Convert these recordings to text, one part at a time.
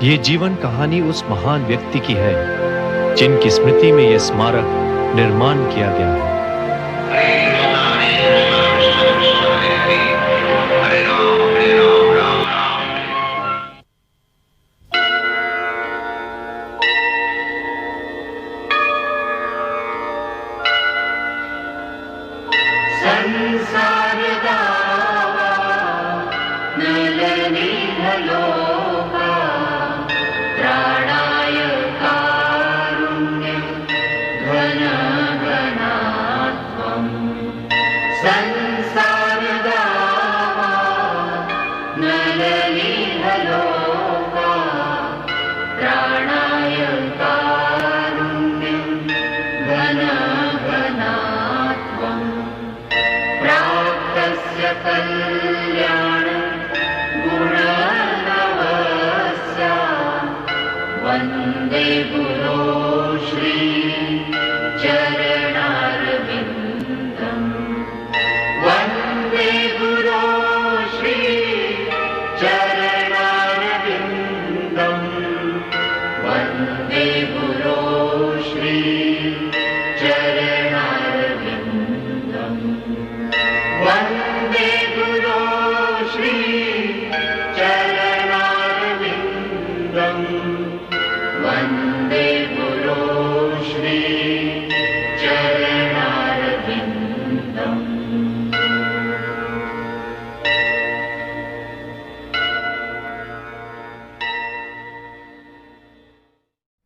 ये जीवन कहानी उस महान व्यक्ति की है जिनकी स्मृति में यह स्मारक निर्माण किया गया है।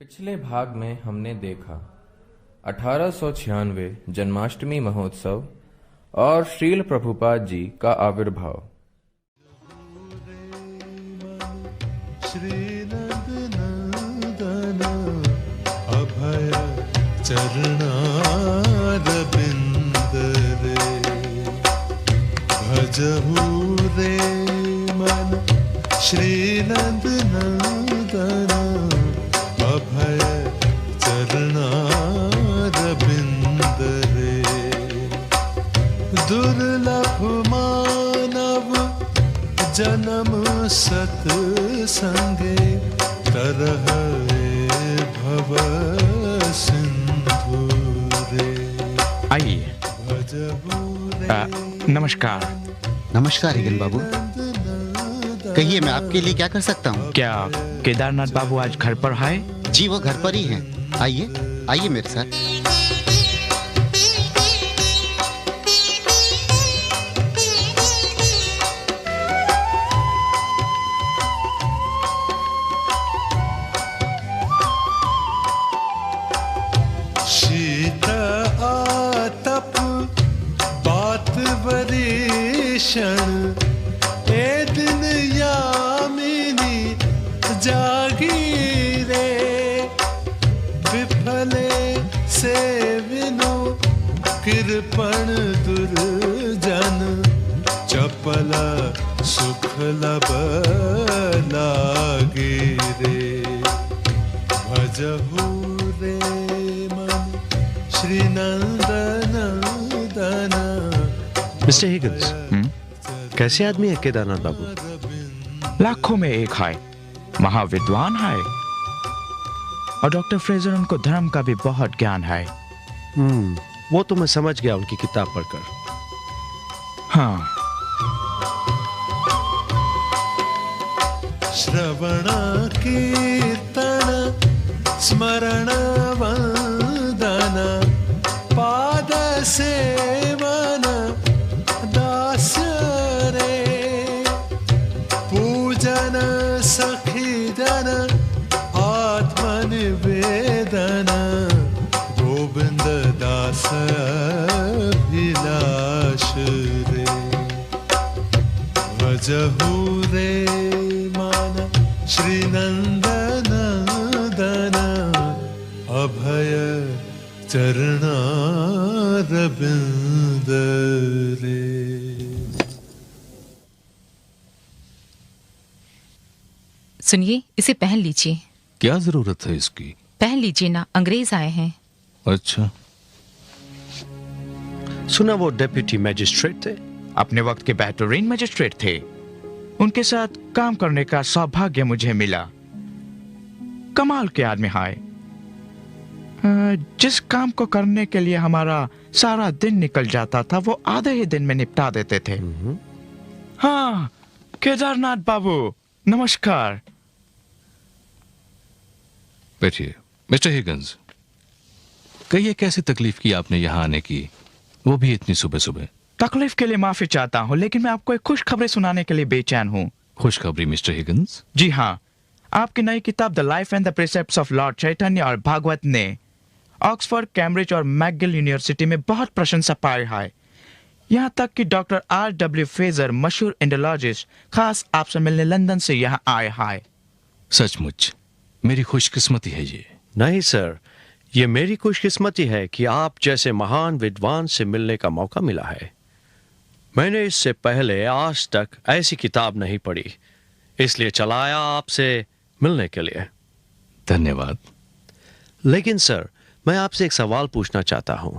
पिछले भाग में हमने देखा 1896 जन्माष्टमी महोत्सव और श्रील प्रभुपाद जी का आविर्भाव। अभय चरणारविंद रे भजहु रे मन श्रीनंद नंदन अभय चरणारविंद रे दुर्लभ मानव जन्म सत्संगे तरह भव सिंधु रे। आइए। नमस्कार। नमस्कार हिगन बाबू, कहिए मैं आपके लिए क्या कर सकता हूँ? क्या केदारनाथ बाबू आज घर पर है? जी वो घर पर ही हैं। आइए आइए मेरे साथ। शीत आतप बात वरीषण ए दिन यामिनी जागी रे विफले से विनो कृपण दुर्जन चपल सुख लब लागी रे भजहु रे मन श्री नंदन दन। मिस्टर हिगन्स, कैसे आदमी है केदारनाथ बाबू? लाखों में एक है, महाविद्वान है और डॉक्टर फ्रेजर उनको धर्म का भी बहुत ज्ञान है। वो तो मैं समझ गया उनकी किताब पढ़कर। हाँ। श्रवण कीर्तन स्मरण वंदन पाद सेवन दास्य रे पूजन सखी जन आत्मनिवेदन गोविंद दास अभिलाष रे भजहु रे मान श्री नंदन दन अभय चरणारविंद रे। सुनिए, इसे पहन लीजिए। क्या जरूरत है इसकी? पहन लीजिए ना, अंग्रेज आए हैं। अच्छा। सुना वो डेप्यूटी मैजिस्ट्रेट थे? अपने वक्त के बेहतरीन मैजिस्ट्रेट थे। उनके साथ काम करने का सौभाग्य मुझे मिला। कमाल के आदमी है। जिस काम को करने के लिए हमारा सारा दिन निकल जाता था वो आधे ही दिन में निपटा देते थे। हाँ, केदारनाथ बाबू नमस्कार। बैठिए मिस्टर हिगन्स, कहिए कैसी तकलीफ की आपने यहाँ आने की, वो भी इतनी सुबह सुबह। तकलीफ के लिए माफी चाहता हूँ, लेकिन मैं आपको एक खुशखबरी सुनाने के लिए बेचैन हूँ। खुशखबरी मिस्टर हिगन्स? जी हाँ, आपकी नई किताब the life and the precepts of lord Chaitanya और भागवत ने ऑक्सफोर्ड, कैम्ब्रिज और मैकगिल यूनिवर्सिटी में बहुत प्रशंसा पाई है। यहाँ तक कि डॉक्टर R.W. फ्रेजर, मशहूर इंडोलॉजिस्ट, खास आपसे मिलने लंदन से यहाँ आए हैं। सचमुच मेरी खुशकिस्मती है ये। नहीं सर, ये मेरी खुशकिस्मती है कि आप जैसे महान विद्वान से मिलने का मौका मिला है। मैंने इससे पहले आज तक ऐसी किताब नहीं पढ़ी, इसलिए चला आया आपसे मिलने के लिए। धन्यवाद। लेकिन सर, मैं आपसे एक सवाल पूछना चाहता हूं।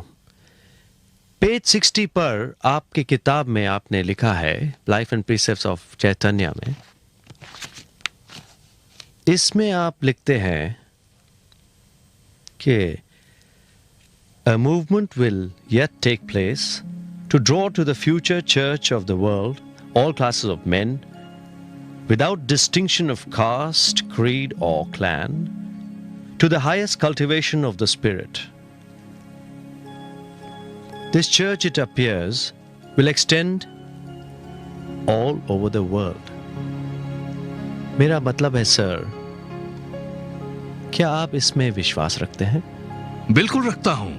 पेज 60 पर आपकी किताब में आपने लिखा है, लाइफ एंड प्रीसेप्ट्स ऑफ चैतन्य में, इसमें आप लिखते हैं कि a movement will yet take place to draw to the future church of the world all classes of men without distinction of caste, creed or clan to the highest cultivation of the spirit. This church, it appears, will extend all over the world. मेरा मतलब है sir, क्या आप इसमें विश्वास रखते हैं? बिल्कुल रखता हूं,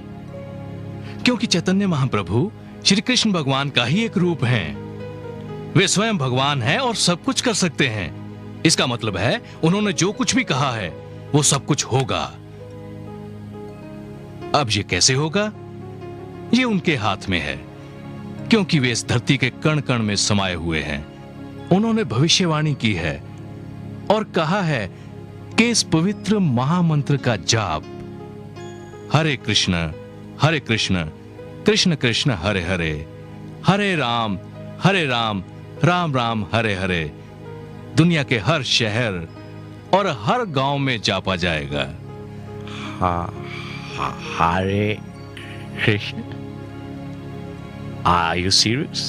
क्योंकि चैतन्य महाप्रभु श्री कृष्ण भगवान का ही एक रूप हैं। वे स्वयं भगवान हैं और सब कुछ कर सकते हैं। इसका मतलब है उन्होंने जो कुछ भी कहा है वो सब कुछ होगा। अब ये कैसे होगा, ये उनके हाथ में है, क्योंकि वे इस धरती के कण कण में समाये हुए हैं। उन्होंने भविष्यवाणी की है और कहा है कि इस पवित्र महामंत्र का जाप हरे कृष्ण कृष्ण कृष्ण हरे हरे, हरे राम राम राम हरे हरे दुनिया के हर शहर और हर गांव में जापा जाएगा। हरे कृष्ण? Are you serious?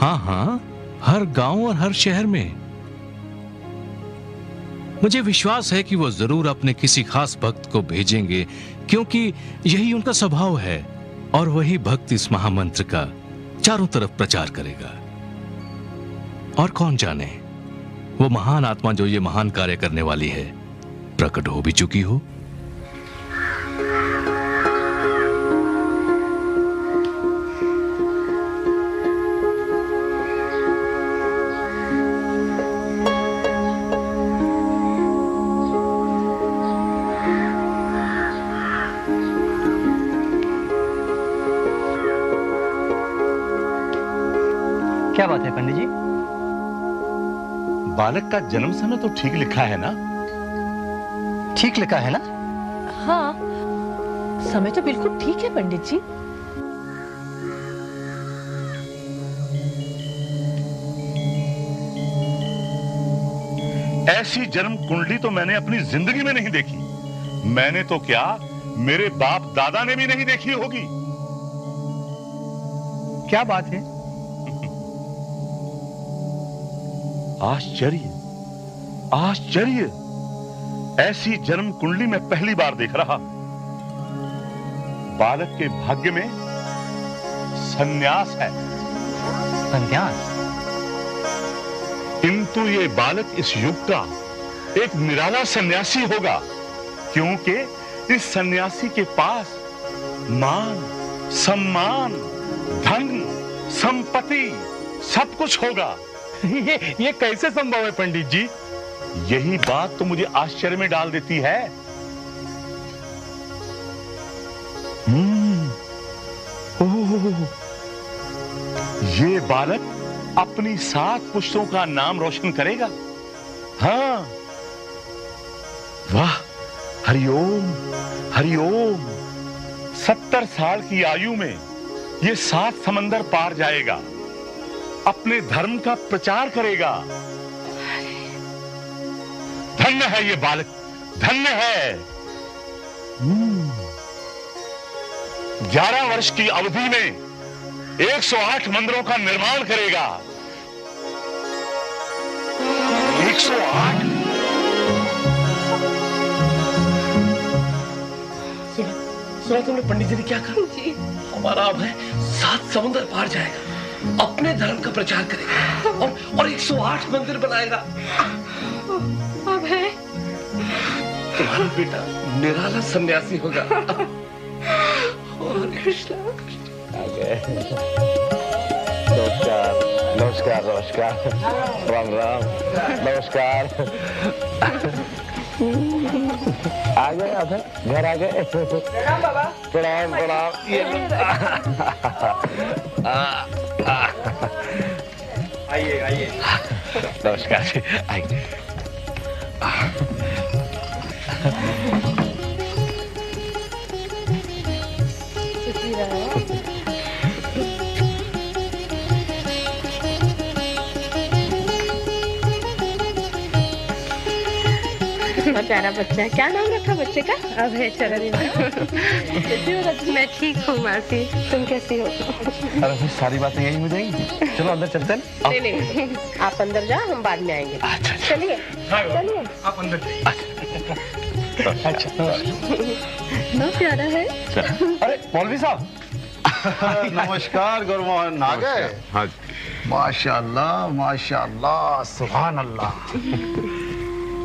हाँ, हर गांव और हर शहर में। मुझे विश्वास है कि वो जरूर अपने किसी खास भक्त को भेजेंगे, क्योंकि यही उनका स्वभाव है और वही भक्त इस महामंत्र का चारों तरफ प्रचार करेगा। और कौन जाने, वो महान आत्मा जो ये महान कार्य करने वाली है प्रकट हो भी चुकी हो। क्या बात है पंडित जी? बालक का जन्म समय तो ठीक लिखा है ना? ठीक लिखा है ना? हाँ, समय तो बिल्कुल ठीक है पंडित जी। ऐसी जन्म कुंडली तो मैंने अपनी जिंदगी में नहीं देखी। मैंने तो क्या, मेरे बाप दादा ने भी नहीं देखी होगी। क्या बात है? आश्चर्य, आश्चर्य! ऐसी जन्म कुंडली मैं पहली बार देख रहा। बालक के भाग्य में सन्यास है। सन्यास? किंतु ये बालक इस युग का एक निराला सन्यासी होगा, क्योंकि इस सन्यासी के पास मान, सम्मान, धन, संपत्ति सब कुछ होगा। ये कैसे संभव है पंडित जी? यही बात तो मुझे आश्चर्य में डाल देती है। ओह, ये बालक अपनी 7 पुश्तों का नाम रोशन करेगा। हाँ, वाह, हरिओम हरिओम। 70 साल की आयु में ये 7 समंदर पार जाएगा, अपने धर्म का प्रचार करेगा। धन्य है ये बालक, धन्य है। 11 वर्ष की अवधि में 108 मंदिरों का निर्माण करेगा। 108? सुना तुमने पंडित जी ने क्या कहा? जी। हमारा अभय 7 समुद्र पार जाएगा, अपने धर्म का प्रचार करेगा और 108 मंदिर बनाएगा। अभय, तुम्हारा बेटा निराला सन्यासी होगा। और कृष्ण नमस्कार नमस्कार नमस्कार, राम राम, नमस्कार। आ गए अभय, घर आ गए। प्रणाम बाबा। प्रणाम प्रणाम। ये आइए आइए। नमस्कार जी, आइए। बहुत प्यारा बच्चा है। क्या नाम रखा बच्चे का? अभय चरण। मैं ठीक हूँ मासी, तुम कैसी हो? अरे सारी बातें यही हो जाएंगी। चलो अंदर चलते हैं। नहीं नहीं, आप अंदर जाओ, हम बाद में आएंगे। अच्छा चलिए चलिए, आप अंदर जाइए। अच्छा बहुत प्यारा है। अरे मौलवी साहब। नमस्कार गुरुमोहन, आ गए? हाँ। माशाअल्लाह माशाअल्लाह, सुभान अल्लाह।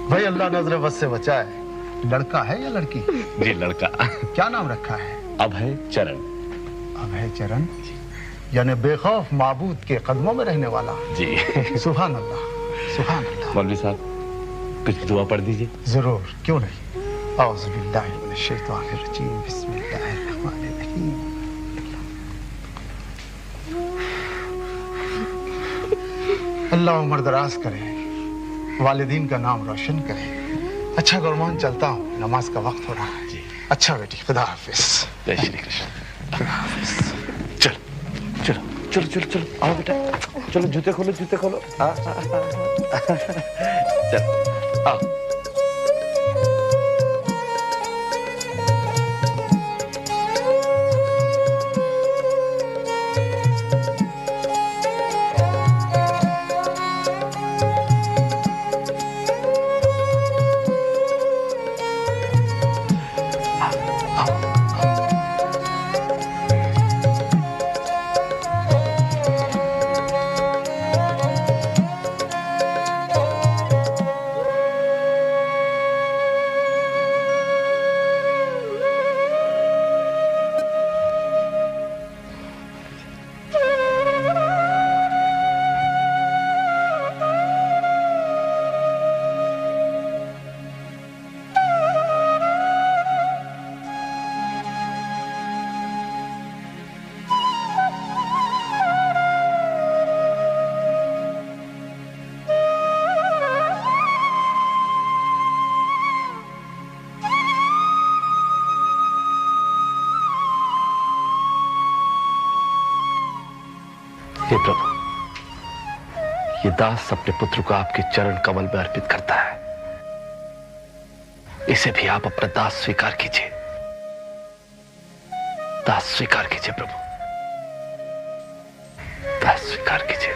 भाई अल्लाह नजर बस से बचाए। लड़का है या लड़की? जी लड़का। क्या नाम रखा है? अभय चरण। अभय चरण, यानी बेखौफ माबूद के कदमों में रहने वाला। जी। सुभान अल्लाह सुभान अल्लाह। मौलवी साहब कुछ दुआ पढ़ दीजिए। जरूर, क्यों नहीं। औज़ु बिल्लाहि मिनश शैतानिर रजीम, बिस्मिल्लाहिर रहमानिर रहीम। अल्लाह उम्र दराज करे, वालिदीन का नाम रोशन करे। अच्छा गुरमान, चलता हूँ, नमाज का वक्त हो रहा है। जी। अच्छा बेटी, खुदा हाफिज। जय श्री कृष्ण। चलो चलो चलो चलो चलो, आओ बेटा, चलो जूते खोलो जूते खोलो। चलो आओ। हे प्रभु, ये दास अपने पुत्र को आपके चरण कमल में अर्पित करता है। इसे भी आप अपना दास स्वीकार कीजिए। दास स्वीकार कीजिए प्रभु, दास स्वीकार कीजिए।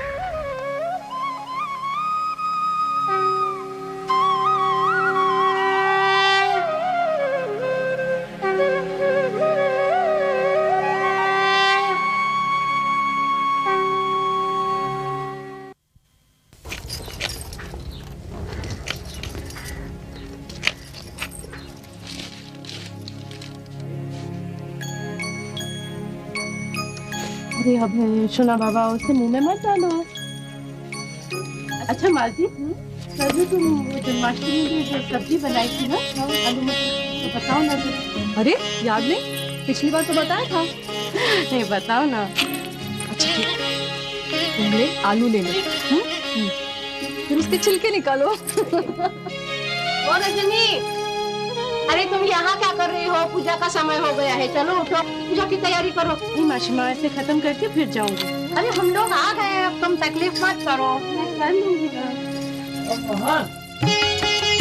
अरे अभय, सुना बाबा, उसे मुंह में मत डालो। अच्छा मालती, कल तुम वो जन्माष्टमी में जो सब्जी बनाई थी ना, आलू मटर, तो बताओ ना। अरे याद नहीं? पिछली बार तो बताया था। नहीं, बताओ ना। अच्छा ठीक, पहले आलू ले लो, फिर उसके छिलके निकालो। ओ रजनी, अरे तुम यहाँ क्या कर रही हो? पूजा का समय हो गया है, चलो उठो, पूजा की तैयारी करो। माशिमा, ऐसे खत्म करके फिर जाऊंगी। अरे हम लोग आ गए, अब तुम तकलीफ मत करो, मैं कर लूंगी ना।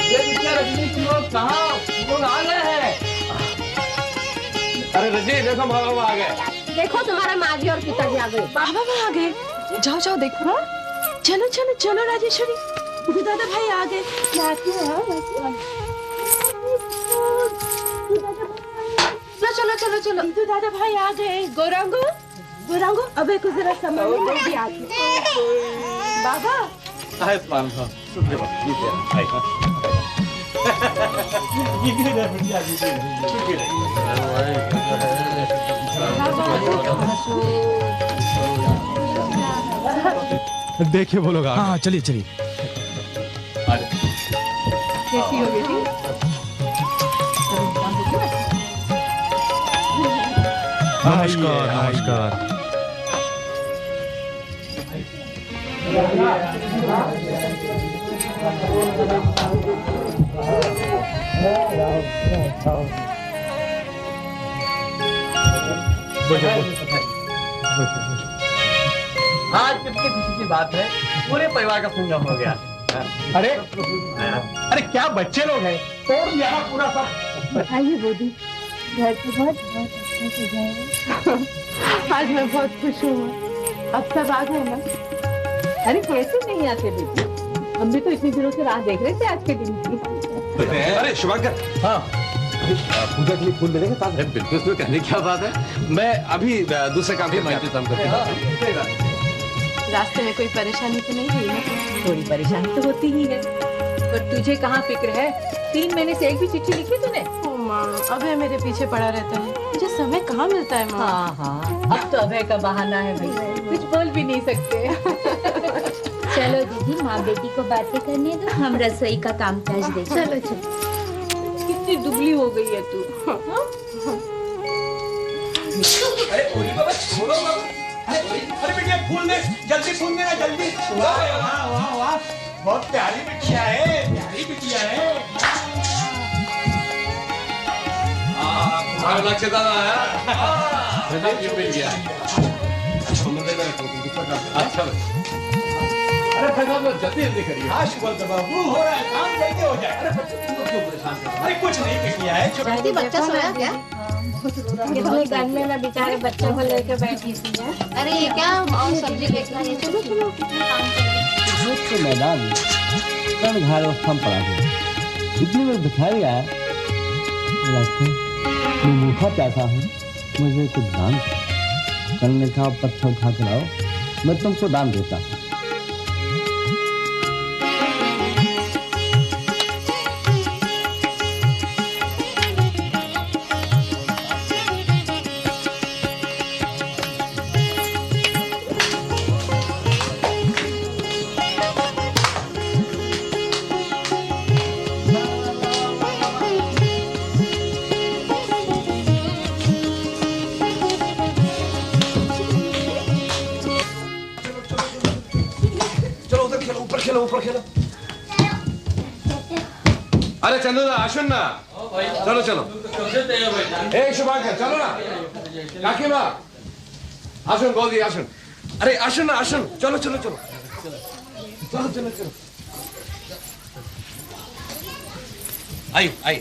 कहाँ लोग आ गए हैं? अरे रजी देखो बाबा आ गए। देखो तुम्हारा माँ जी और पिताजी आ गए। बाबा आ गए। जाओ जाओ देखो। चलो चलो चलो राजेश्वरी, दादा भाई आ गए। चलो चलो चलो चलो, दादा भाई आ गए। गौरांगो गौरांगो, अबे को जरा संभालो, मैं भी आती हूँ। बाबा देखिए वो लोग आ गए। हाँ चलिए चलिए। कैसी हो बेटी? नमस्कार नमस्कार। आज कितनी खुशी की बात है, पूरे परिवार का संगम हो गया। अरे अरे क्या बच्चे लोग हैं, तोड़ दिया ना पूरा सब। बताइए बोदी, घर तो बहुत अच्छा सजा है। आज मैं बहुत खुश हूँ। अब सब आ गए ना? अरे कैसे नहीं आते बेटी, हम भी तो इतनी दिनों से राह देख रहे थे आज के दिन की। अरे शुभांकर, हाँ पूजा के लिए फूल मिलेंगे साथ? बिल्कुल, उसमें कहने क्या बात है। मैं अभी दूसरे काम के इंतजाम करता हूँ। रास्ते में कोई परेशानी तो नहीं हुई ना? थोड़ी परेशानी तो होती ही है, पर तुझे कहाँ फिक्र है? 3 महीने से एक भी चिट्ठी लिखी तूने? माँ, अभय मेरे पीछे पड़ा रहता है, मुझे समय कहाँ मिलता है माँ। हाँ हाँ, अब तो अभय का बहाना है भाई, कुछ बोल भी नहीं सकते। चलो दीदी, माँ बेटी को बातें करने दो, हम रसोई का कामकाज देखें। चलो चलो। कितनी दुबली हो गई है तू। अरे बेटिया फूल दे, जल्दी फूल देना जल्दी। वाह वाह वाह वाह, बहुत प्यारी बिटिया है, प्यारी बिटिया है। नक्षदाना आया, ये मिल गया। अच्छा अरे भाई साहब जल्दी जल्दी करिए। हाँ शुभ बाबू, हो रहा है काम, जल्दी हो जाए। अरे बच्चे क्यों परेशान कर रहे? अरे कुछ नहीं किया है। जल्दी बच्चा सोया क्या? कितने गर्मी में बेचारे बच्चों को लेकर बैठी थी। अरे ये क्या, और सब्जी लेकर आइए। चलो चलो, के मैदान में कण घायल अवस्था में पड़ा गया। इतनी देर दिखाई आया, मैं मूर्खा प्यासा हूँ, मुझे कुछ दान करो। कल ने कहा पत्थर उठा के लाओ, मैं तुमको दान देता हूँ। ऊपर खेलो। अरे चंदू दा आशुन ना, चलो चलो। ए शुभांकर चलो ना, काकी माँ आशुन गोदी आशुन। अरे आशुन ना आशुन, चलो चलो चलो चलो चलो चलो। आई आई।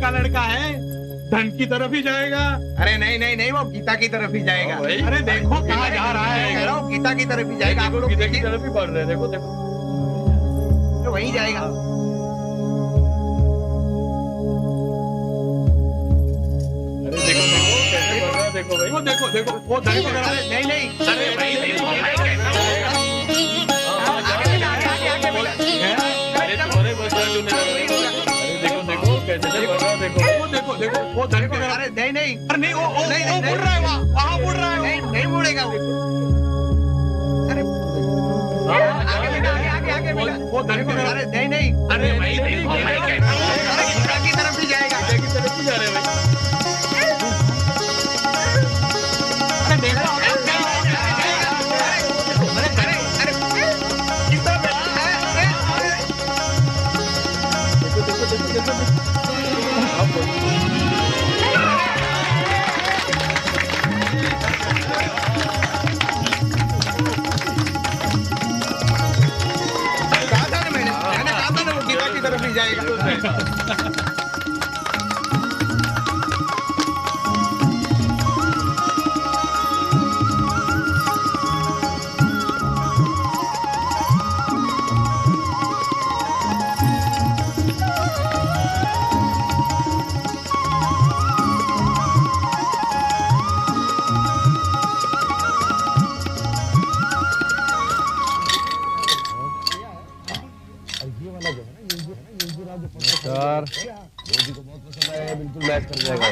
का लड़का है, धन की तरफ ही जाएगा। अरे नहीं नहीं नहीं, वो गीता की तरफ ही जाएगा। अरे देखो कहाँ जा रहा है, कह रहा हूँ गीता की तरफ ही जाएगा। आप लोग गीता की तरफ ही बढ़ रहे हैं, देखो देखो तो वहीं जाएगा। अरे देखो देखो कैसे बढ़ रहा है, देखो भाई, वो देखो देखो वो धन की तरफ। नहीं नहीं, अरे भाई देखो देखो कैसे बढ़ रहा है, देखो वो देखो देखो वो धन की तरफ। अरे नहीं नहीं, अरे नहीं वो उड़ रहा है, वहाँ उड़ रहा है। नहीं नहीं मुड़ेगा वो। अरे आगे बेटा, आगे आगे बेटा। वो धन की तरफ। अरे नहीं नहीं, अरे भाई देखो गीता की तरफ ही जाएगा। की तरफ ही जा रहे हैं भाई। अरे देखो मैंने कहा था ना वो गीता की तरफ ही जाएगा।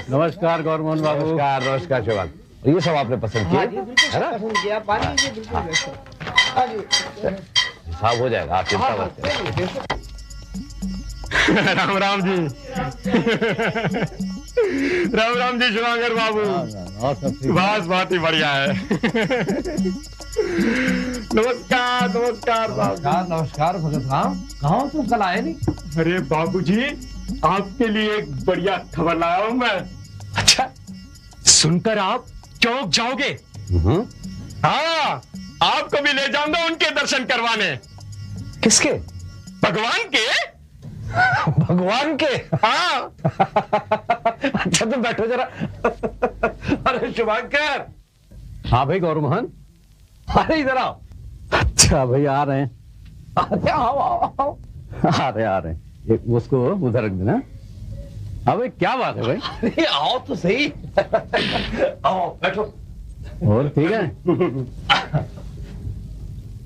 नमस्कार गौरमोहन बाबू। नमस्कार नमस्कार शिवान। ये सब आपने पसंद किया है ना? हिसाब हो जाएगा, आप चिंता मत करें। राम राम जी। राम जी शिवांगर बाबू। बस बहुत ही बढ़िया है। नमस्कार नमस्कार नमस्कार नमस्कार भगत राम, कहाँ हो तुम? कल आए नहीं। अरे बाबूजी, आपके लिए एक बढ़िया खबर लाया हूं मैं। अच्छा, सुनकर आप चौंक जाओगे। हाँ, आपको भी ले जाऊंगा उनके दर्शन करवाने। किसके? भगवान के। भगवान के? हाँ। अच्छा तुम बैठो जरा। अरे शुभांकर। हाँ भाई गौरमोहन, अरे इधर आओ। अच्छा भाई आ रहे हैं। अरे आओ आओ आओ। आ रहे हैं। एक उसको उधर रख देना। अबे क्या बात है भाई? अरे आओ तो सही। आओ बैठो। और ठीक है?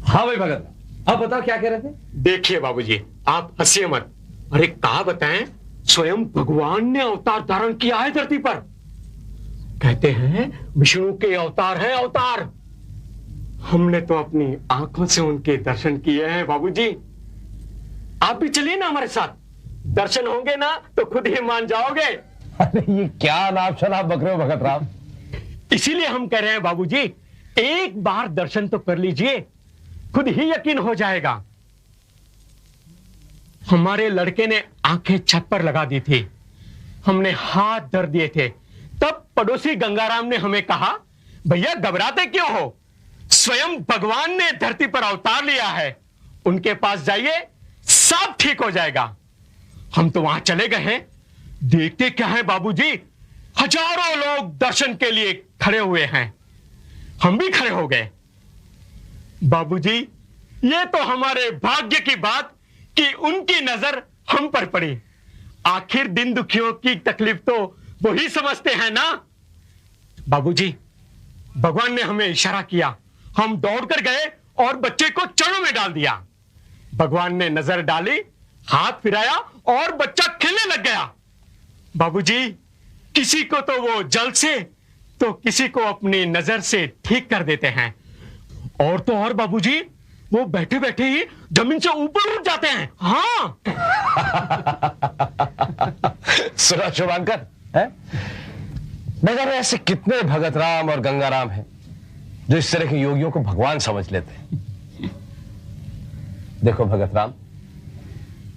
हाँ भाई भगत, आप बताओ क्या कह रहे थे? देखिए बाबूजी, आप हंसिए मत। अरे कहा बताएं, स्वयं भगवान ने अवतार धारण किया है धरती पर। कहते हैं विष्णु के अवतार है अवतार। हमने तो अपनी आंखों से उनके दर्शन किए हैं बाबूजी। आप भी चलिए ना हमारे साथ, दर्शन होंगे ना तो खुद ही मान जाओगे। अरे ये क्या नाम शनाब बक रहे हो भगत राम? इसीलिए हम कह रहे हैं बाबूजी, एक बार दर्शन तो कर लीजिए, खुद ही यकीन हो जाएगा। हमारे लड़के ने आंखें छत पर लगा दी थी, हमने हाथ धर दिए थे। तब पड़ोसी गंगाराम ने हमें कहा, भैया घबराते क्यों हो, स्वयं भगवान ने धरती पर अवतार लिया है, उनके पास जाइए सब ठीक हो जाएगा। हम तो वहां चले गए हैं। देखते क्या है बाबूजी, हजारों लोग दर्शन के लिए खड़े हुए हैं। हम भी खड़े हो गए। बाबूजी, ये तो हमारे भाग्य की बात कि उनकी नजर हम पर पड़ी। आखिर दिन दुखियों की तकलीफ तो वही समझते हैं ना। बाबूजी, भगवान ने हमें इशारा किया, हम दौड़कर गए और बच्चे को चरणों में डाल दिया। भगवान ने नजर डाली, हाथ फिराया और बच्चा खेलने लग गया। बाबूजी, किसी को तो वो जल से तो किसी को अपनी नजर से ठीक कर देते हैं। और तो और बाबूजी, वो बैठे बैठे ही जमीन से ऊपर उठ जाते हैं। हाँ। सुना शुभांकर है? नगर में ऐसे कितने भगत राम और गंगाराम हैं जो इस तरह के योगियों को भगवान समझ लेते हैं। देखो भगत राम,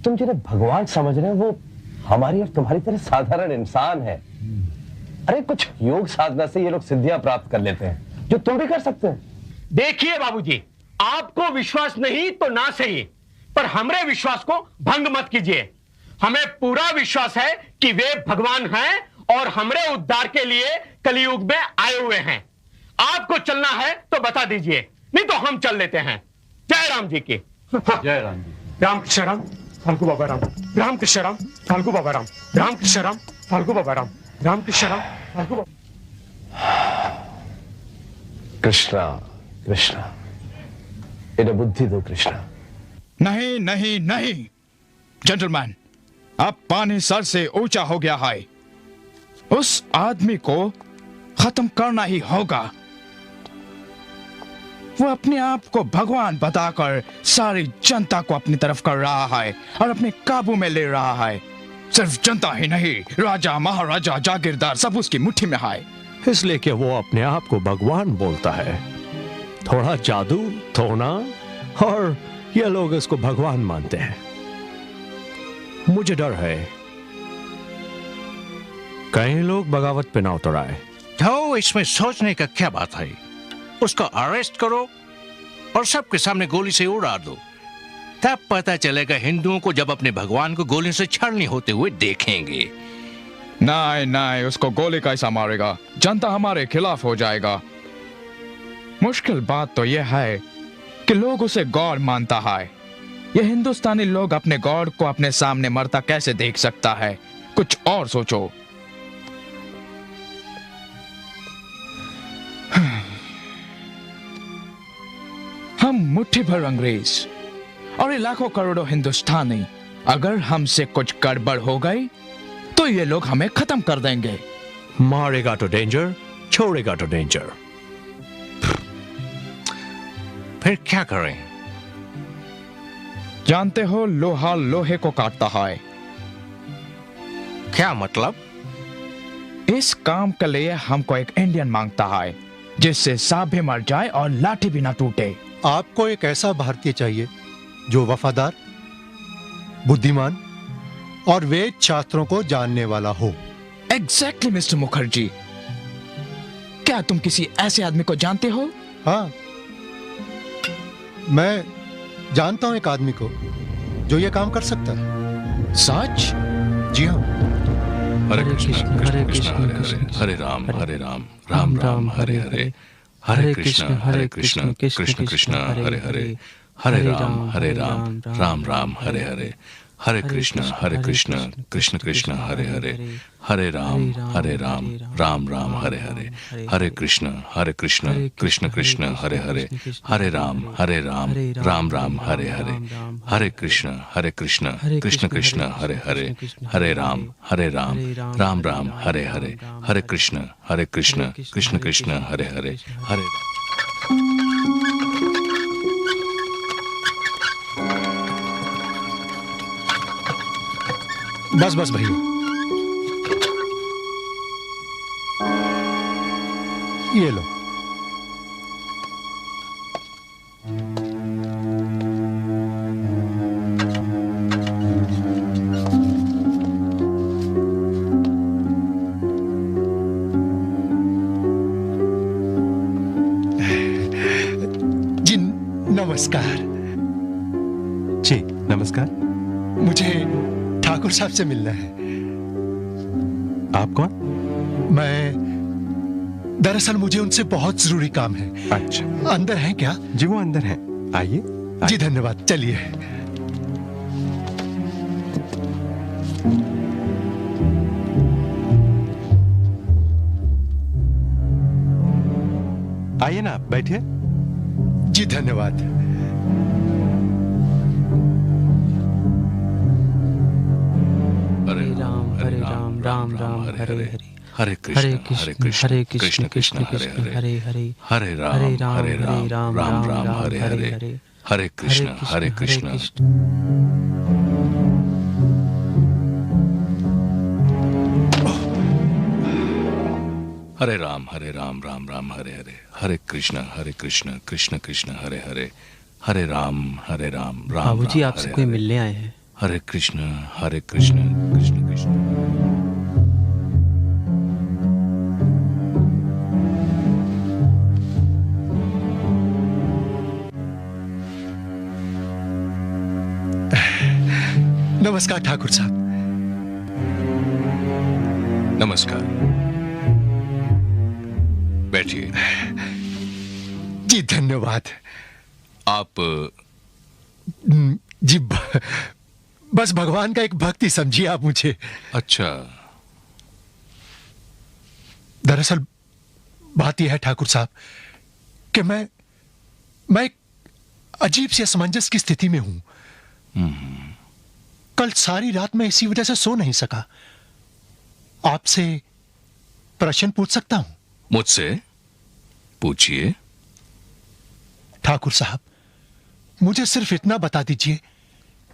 तुम जिन्हें भगवान समझ रहे हो वो हमारी और तुम्हारी तरह साधारण इंसान है। अरे कुछ योग साधना से ये लोग सिद्धियां प्राप्त कर लेते हैं जो तुम भी कर सकते हो। देखिए बाबूजी, आपको विश्वास नहीं तो ना सही, पर हमारे विश्वास को भंग मत कीजिए। हमें पूरा विश्वास है कि वे भगवान हैं और हमारे उद्धार के लिए कलयुग में आए हुए हैं। आपको चलना है तो बता दीजिए, नहीं तो हम चल लेते हैं। जय राम जी की। जय राम जी। राम कृष्ण राम, फाल्गु बाबा राम, राम कृष्ण राम, फाल्गु बाबा राम, राम कृष्ण राम, फाल्गु बाबा राम, राम कृष्ण राम, फाल्गु बाबा। कृष्णा कृष्णा, इन्हें बुद्धि दो कृष्णा। नहीं नहीं नहीं जेंटलमैन, अब पानी सर से ऊंचा हो गया है। उस आदमी को खत्म करना ही होगा। वो अपने आप को भगवान बताकर सारी जनता को अपनी तरफ कर रहा है और अपने काबू में ले रहा है। सिर्फ जनता ही नहीं, राजा महाराजा जागीरदार सब उसकी मुट्ठी में है। इसलिए कि वो अपने आप को भगवान बोलता है। थोड़ा जादू थोड़ा और ये लोग इसको भगवान मानते हैं। मुझे डर है कई लोग बगावत पे ना उतर आए। तो इसमें सोचने का क्या बात है? उसको अरेस्ट करो और सबके सामने गोली से उड़ा दो। तब पता चलेगा हिंदुओं को जब अपने भगवान को गोली से छाड़नी होते हुए देखेंगे। नहीं नहीं, उसको गोली कैसा मारेगा? जनता हमारे खिलाफ हो जाएगा। मुश्किल बात तो यह है कि लोग उसे गॉड मानता है। ये हिंदुस्तानी लोग अपने गॉड को अपने सामने मरता कैसे देख सकता है? कुछ और सोचो। हम मुट्ठी भर अंग्रेज और ये लाखों करोड़ों हिंदुस्तानी, अगर हमसे कुछ गड़बड़ हो गई तो ये लोग हमें खत्म कर देंगे। मारेगा तो डेंजर, छोड़ेगा तो डेंजर। फिर क्या करें? जानते हो, लोहा लोहे को काटता है। क्या मतलब? इस काम के लिए हमको एक इंडियन मांगता है जिससे सांप भी मर जाए और लाठी भी ना टूटे। आपको एक ऐसा भारतीय चाहिए जो वफादार, बुद्धिमान और वेद शास्त्रों को जानने वाला हो। Exactly mister Mukherjee. क्या तुम किसी ऐसे आदमी को जानते हो? हाँ, मैं जानता हूं एक आदमी को जो ये काम कर सकता है। सच? जी हाँ। हरे कृष्ण हरे कृष्ण हरे राम राम राम हरे हरे, हरे कृष्ण कृष्ण कृष्ण हरे हरे, हरे राम राम हरे हरे, हरे कृष्ण कृष्ण कृष्ण हरे हरे, हरे राम राम राम हरे हरे, हरे कृष्ण कृष्ण कृष्ण हरे हरे, हरे राम राम राम हरे हरे, हरे कृष्ण कृष्ण कृष्ण हरे हरे, हरे राम राम राम हरे हरे, हरे कृष्ण कृष्ण कृष्ण हरे हरे, हरे बस बस भैया, ये लो। जी नमस्कार। जी नमस्कार। मुझे ठाकुर साहब से मिलना है। आप कौन? मैं दरअसल मुझे उनसे बहुत जरूरी काम है। अच्छा, अंदर हैं क्या? जी वो अंदर हैं, आइए। जी धन्यवाद, चलिए। आइए ना, बैठिए। जी धन्यवाद। हरे राम राम राम हरे हरे, हरे कृष्ण कृष्ण कृष्ण हरे हरे, हरे राम राम राम हरे हरे, हरे कृष्ण हरे राम राम राम हरे हरे, हरे कृष्ण कृष्ण कृष्ण हरे हरे, हरे राम राम बाबूजी आपसे कोई मिलने आए हैं। हरे कृष्ण कृष्ण कृष्ण। नमस्कार ठाकुर साहब। नमस्कार। बैठिए। जी धन्यवाद। आप जी बस भगवान का एक भक्त ही समझिए आप मुझे। अच्छा। दरअसल बात यह है ठाकुर साहब कि मैं एक अजीब सी असमंजस की स्थिति में हूं। कल सारी रात मैं इसी वजह से सो नहीं सका। आपसे प्रश्न पूछ सकता हूं? मुझसे पूछिए। ठाकुर साहब, मुझे सिर्फ इतना बता दीजिए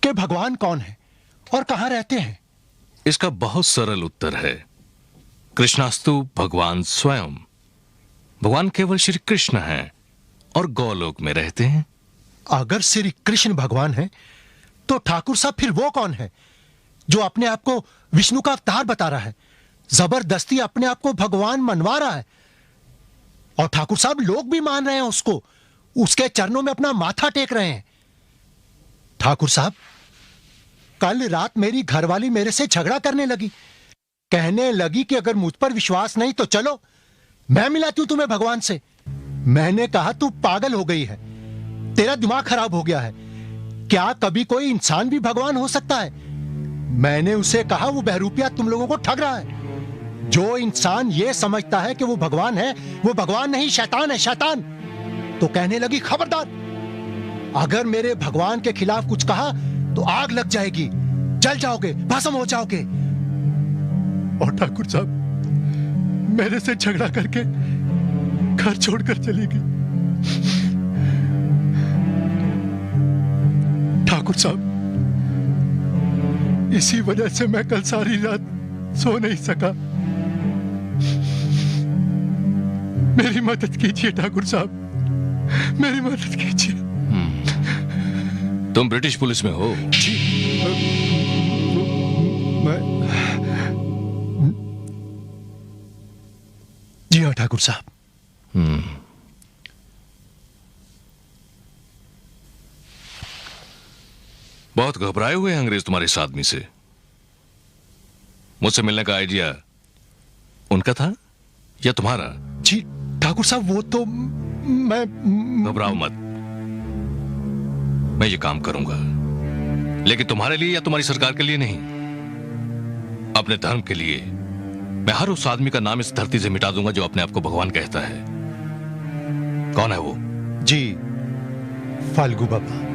कि भगवान कौन है और कहां रहते हैं? इसका बहुत सरल उत्तर है, कृष्णास्तु भगवान स्वयं। भगवान केवल श्री कृष्ण हैं और गौलोक में रहते हैं। अगर श्री कृष्ण भगवान है तो ठाकुर साहब फिर वो कौन है जो अपने आप को विष्णु का अवतार बता रहा है, जबरदस्ती अपने आप को भगवान मनवा रहा है? और ठाकुर साहब लोग भी मान रहे हैं उसको, उसके चरणों में अपना माथा टेक रहे हैं। ठाकुर साहब, कल रात मेरी घरवाली मेरे से झगड़ा करने लगी, कहने लगी कि अगर मुझ पर विश्वास नहीं तो चलो मैं मिलाती हूं तुम्हें भगवान से। मैंने कहा तू पागल हो गई है, तेरा दिमाग खराब हो गया है, क्या कभी कोई इंसान भी भगवान हो सकता है? मैंने उसे कहा वो बहरूपिया तुम लोगों को ठग रहा है। जो इंसान ये समझता है कि वो भगवान है, वो भगवान नहीं शैतान है, शैतान। तो कहने लगी खबरदार, अगर मेरे भगवान के खिलाफ कुछ कहा तो आग लग जाएगी, जल जाओगे, भस्म हो जाओगे। और ठाकुर साहब मेरे से झगड़ा करके घर छोड़कर चली गई। ठाकुर साहब, इसी वजह से मैं कल सारी रात सो नहीं सका। मेरी मदद कीजिए ठाकुर साहब, मेरी मदद कीजिए। तुम ब्रिटिश पुलिस में हो? जी, जी हाँ ठाकुर साहब। बहुत घबराए हुए हैं अंग्रेज तुम्हारे इस आदमी से। मुझसे मिलने का आइडिया उनका था या तुम्हारा? जी ठाकुर साहब, वो तो मैं घबराओ मत, मैं ये काम करूंगा, लेकिन तुम्हारे लिए या तुम्हारी सरकार के लिए नहीं, अपने धर्म के लिए। मैं हर उस आदमी का नाम इस धरती से मिटा दूंगा जो अपने आप को भगवान कहता है। कौन है वो? जी, फाल्गू बाबा।